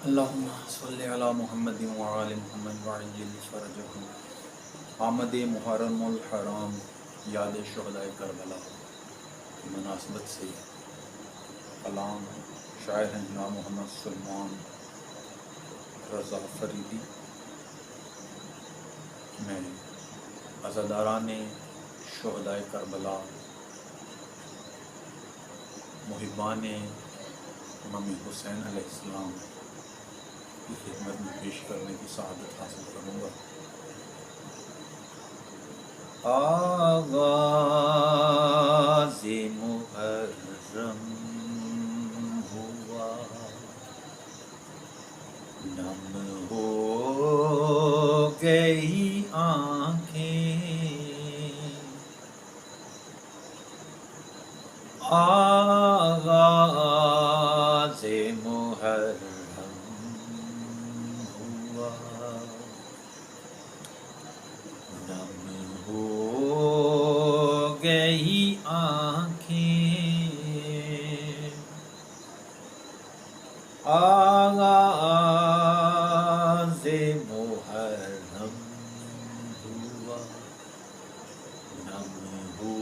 اللہم صلی علی محمد وعلی محمد وعجل فرجہم۔ آمد محرم الحرام یاد شہداء کربلا کی مناسبت سے کلام شاعر ہیں جناب محمد سلمان رضا فریدی۔ میں عزاداران شہداء کربلا، محبان امام حسین علیہ السلام کی خدمت میں پیش کرنے کی سعادت حاصل کروں گا۔ آغاز محرم ہوا، نم ہو گئی آنکھیں، آغاز محرم ہوا، نم ہو گئی آنکھیں، آغاز محرم ہوا، نم ہو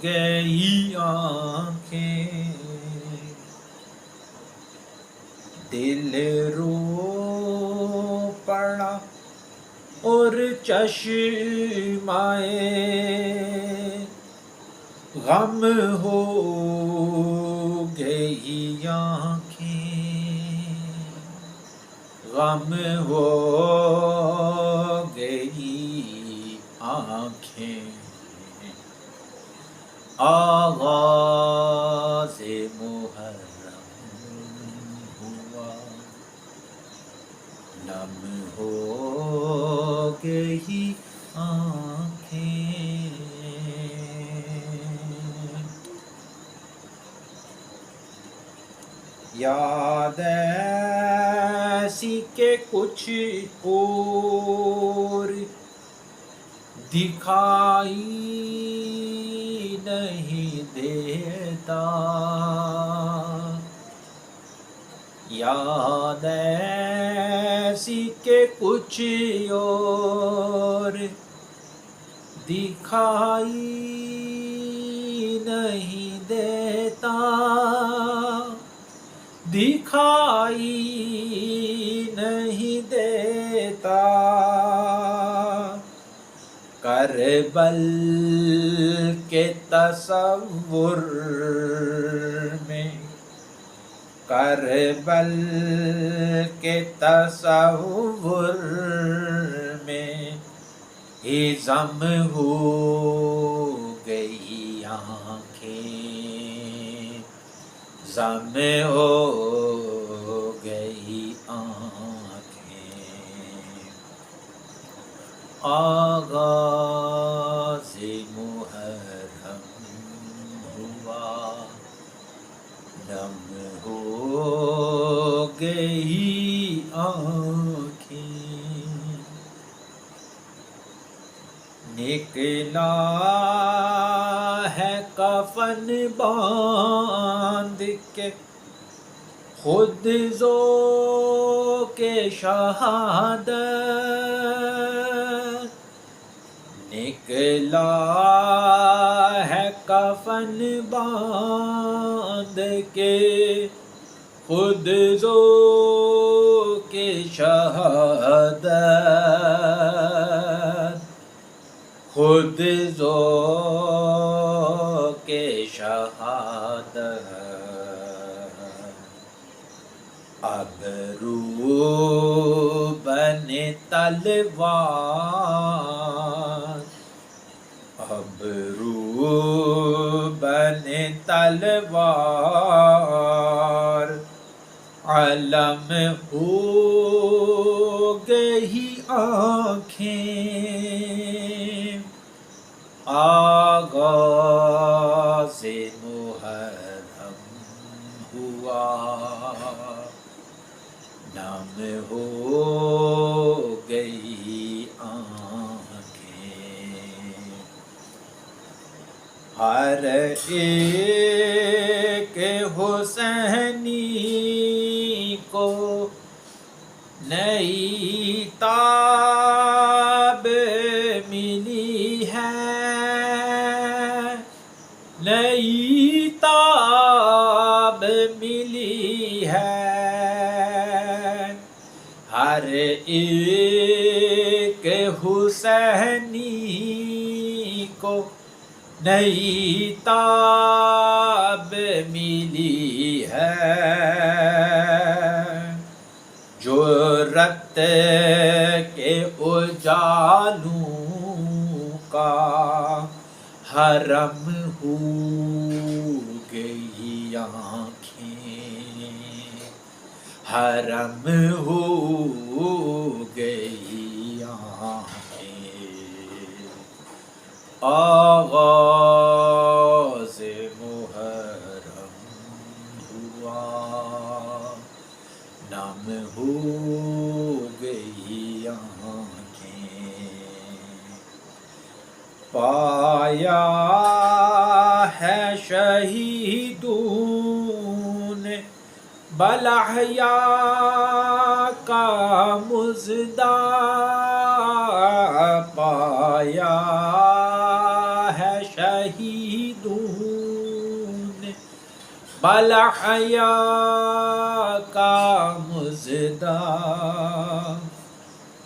گئی آنکھیں، دل رو پڑا اور چشمائے غم ہو گئی آنکھیں، غم ہو گئی آنکھیں، آغاز محرم ہوا، نم ہو گئی آنکھیں۔ یاد ایسی کہ کچھ اور دکھائی نہیں دیتا، یاد ایسی کہ کچھ اور دکھائی نہیں دیتا، دکھائی نہیں دیتا، کربل کے تصور میں، کربل کے تصور میں ہضم ہو گئی آنکھیں، ضم ہو گئی آنکھیں، آغاز محرم ہوا، نم ہو گئی آنکھیں، نکلا ہے کفن باندھ کے خود ذوق شہادت، نکلا ہے کفن باندھ کے خود ذوق شہادت، خود ذوق شہادت، ابرو بنے تلوار، ابرو بنے تلوار، علم ہو گئی آنکھیں، آغاز محرم ہوا، نم ہو گئی آنکھیں، ہر ایک حسینی کو نئی تاب ملی ہے، نئی تاب ملی ہے، ہر ایک حسینی کو نئی تاب ملی ہے، جرأت کے اجالوں کا حرم ہو گئی آنکھیں، حرم ہو گئی آنکھیں، آغاز محرم ہوا، نم ہو گئی آنکھیں، پایا ہے شہیدوں نے بالاحیا کا مژدہ، پایا ہے شہیدوں نے بالاحیا کا مژدہ،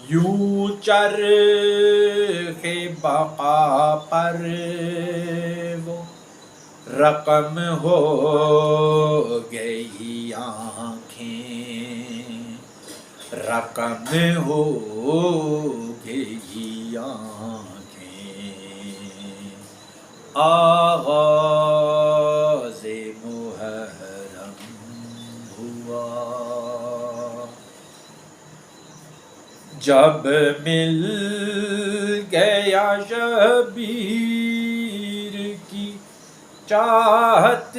یوں چرخ بقا پر وہ رقم ہو گئی آنکھیں، رقم ہو گئی آنکھیں، آغاز محرم ہوا، جب مل گیا شبیر کی چاہت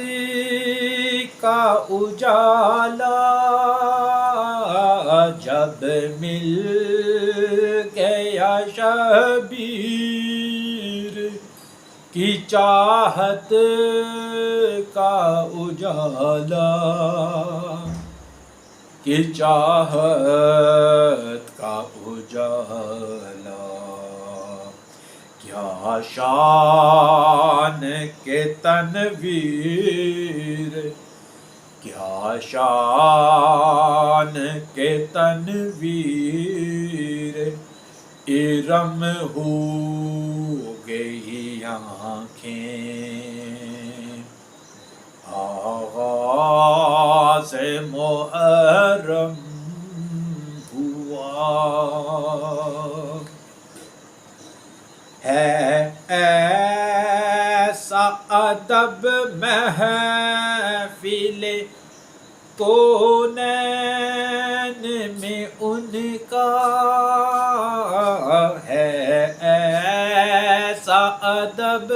کا اجالا، جب مل گیا شبیر کی چاہت کا اجالا، کی چاہت کا اجالا، کیا شان کے تنویر، کیا شان کے تنویر، ارم ہو گئی آنکھیں، آغاز محرم ہوا، ہے ایسا ادب محفل کونین میں ان کا، ہے ایسا ادب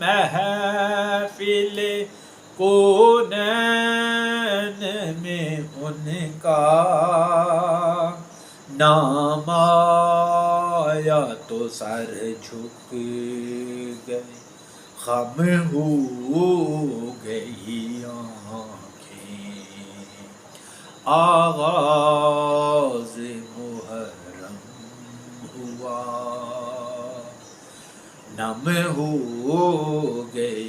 محفل کونین میں ان کا، نام آیا تو سر جھک گئے، خم ہو گئی آنکھیں، آغاز محرم ہوا، نم ہو گئی